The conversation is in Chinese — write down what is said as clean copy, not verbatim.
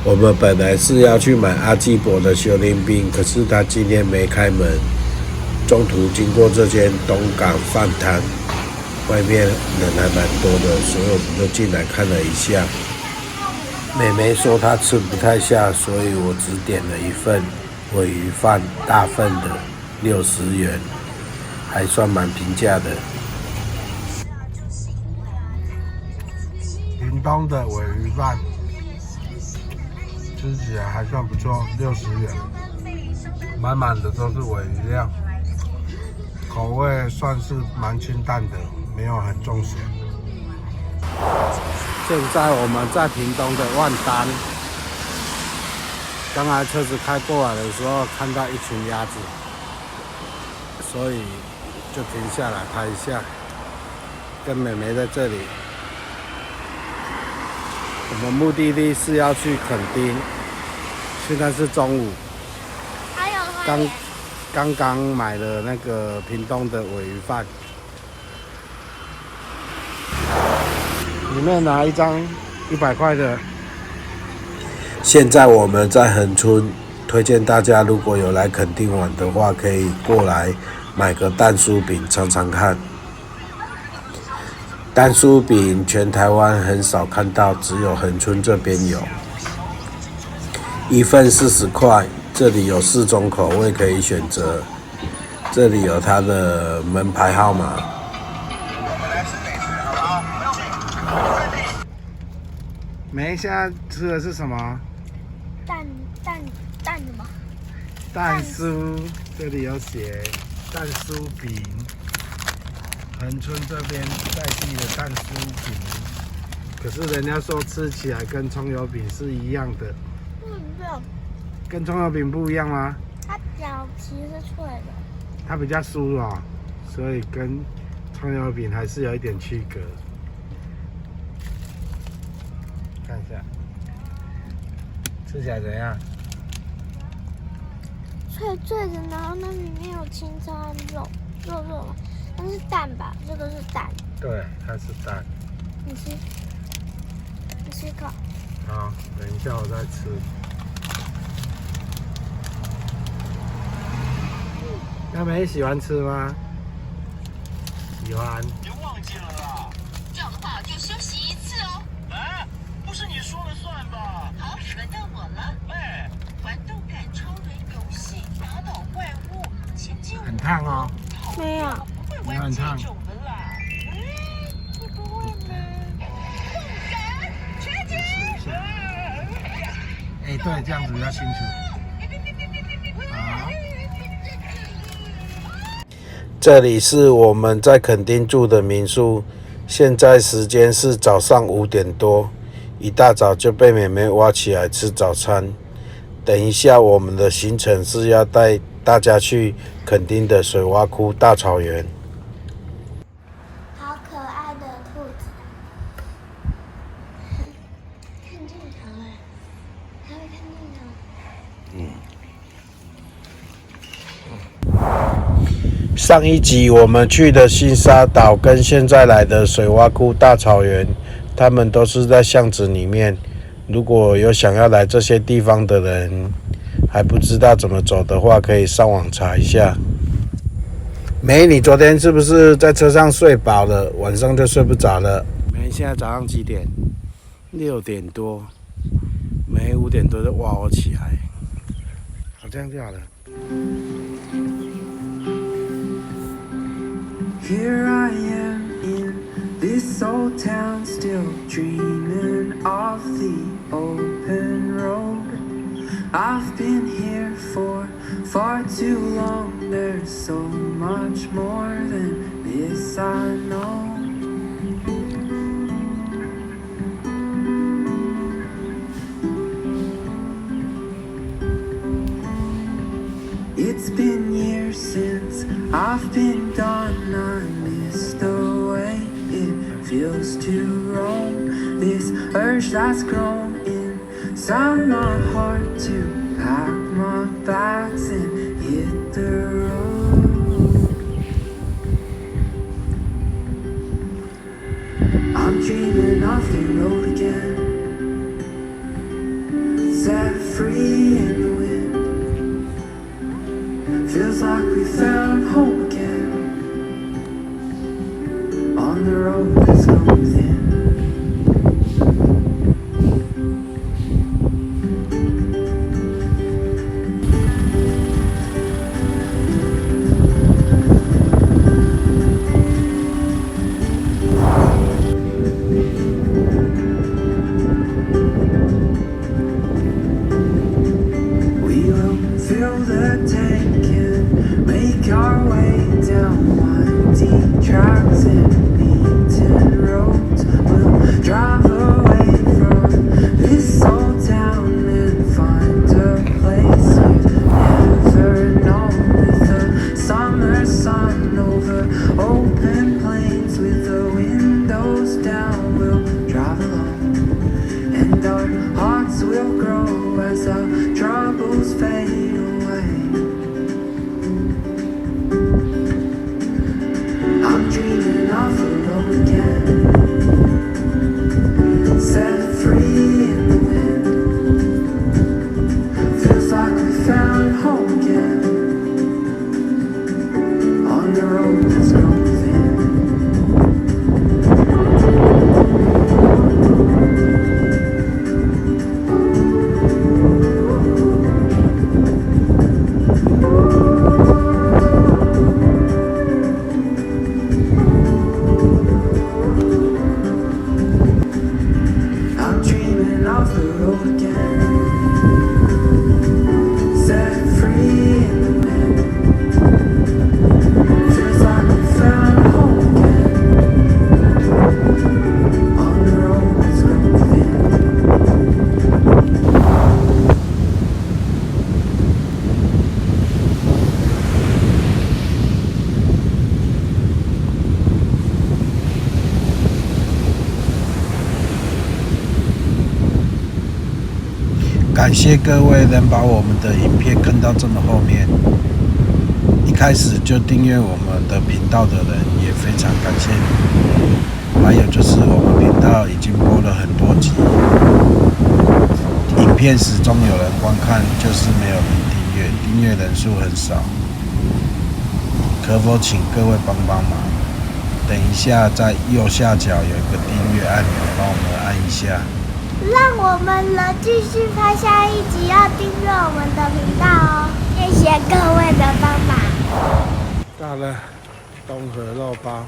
我们本来是要去买阿基伯的修炼冰，可是他今天没开门。中途经过这间东港饭摊，外面人还蛮多的，所以我们就进来看了一下。妹妹说她吃不太下，所以我只点了一份鲔鱼饭，大份的60元，还算蛮平价的。屏东的鲔鱼饭吃起来还算不错，60元，满满的都是鲔鱼料，口味算是蛮清淡的，没有很重咸。现在我们在屏东的万丹，刚才车子开过来的时候看到一群鸭子，所以就停下来拍一下，跟妹妹在这里。我们目的地是要去垦丁，现在是中午，刚刚买了那个屏东的鲔鱼饭，里面拿一张100块的。现在我们在恒春，推荐大家如果有来垦丁玩的话，可以过来买个蛋酥饼尝尝看。蛋酥饼全台湾很少看到，只有恒春这边有。一份40块，这里有4种口味可以选择。这里有它的门牌号码。梅现在吃的是什么？蛋什么？蛋酥，这里有写蛋酥饼。恒春这边在地的蛋酥饼，可是人家说吃起来跟葱油饼是一样的。跟葱油饼不一样吗？它表皮是脆的，它比较酥软，所以跟葱油饼还是有一点区隔。看一下，吃起来怎样？脆脆的，然后那里面有青菜肉嘛，那是蛋吧？这个是蛋。对，它是蛋。你吃一口。好，等一下我再吃。妹妹喜欢吃吗？喜欢。别忘记了啦！这样的话就休息1次哦。哎，不是你说了算吧？好，轮到我了。哎，玩动感超人游戏，打倒怪物，前进。很烫哦。没有。不会玩这种的啦。你不会吗？动感全击！哎，对，这样子比较清楚。好。这里是我们在垦丁住的民宿，现在时间是早上5点多，一大早就被妹妹挖起来吃早餐。等一下我们的行程是要带大家去垦丁的水洼窟大草原。好可爱的兔子，看镜头哎，它会看镜头。上一集我们去的新沙岛跟现在来的水洼窟大草原，他们都是在巷子里面。如果有想要来这些地方的人，还不知道怎么走的话，可以上网查一下。梅，你昨天是不是在车上睡饱了，晚上就睡不着了？梅现在早上几点？6点多。梅5点多就挖我起来。好，这样就好了。Here I am in this old town, still dreaming of the open road. I've been here for far too long, there's so much more than this I know. It's been years since I've been gone, I miss the way it feels to roam. This urge that's grown inside my heart to pack my bags and hit the road. I'm dreaming of the road again. set free in the wind. Feels like we found home again. On the road that's going thin. Fill the tank and make our way down windy tracks and beaten roads. We'll drive away from this old town and find a place we've never known, with the summer sun over open plains with the windows down. We'll drive along and our hearts will grow as our troubles fade. I'm dreaming of a road again, set free in the wind. Feels like we found home again, on the road that's going thin. Off the road again, set free in the wind. Feels like we found home again, on the road that's going thin.感谢各位能把我们的影片看到这么后面，一开始就订阅我们的频道的人也非常感谢你。还有就是我们频道已经播了很多集，影片始终有人观看，就是没有人订阅，订阅人数很少，可否请各位帮帮忙？等一下在右下角有一个订阅按钮，帮我们按一下。让我们能继续拍下一集，要订阅我们的频道哦！谢谢各位的帮忙。到了东河肉包。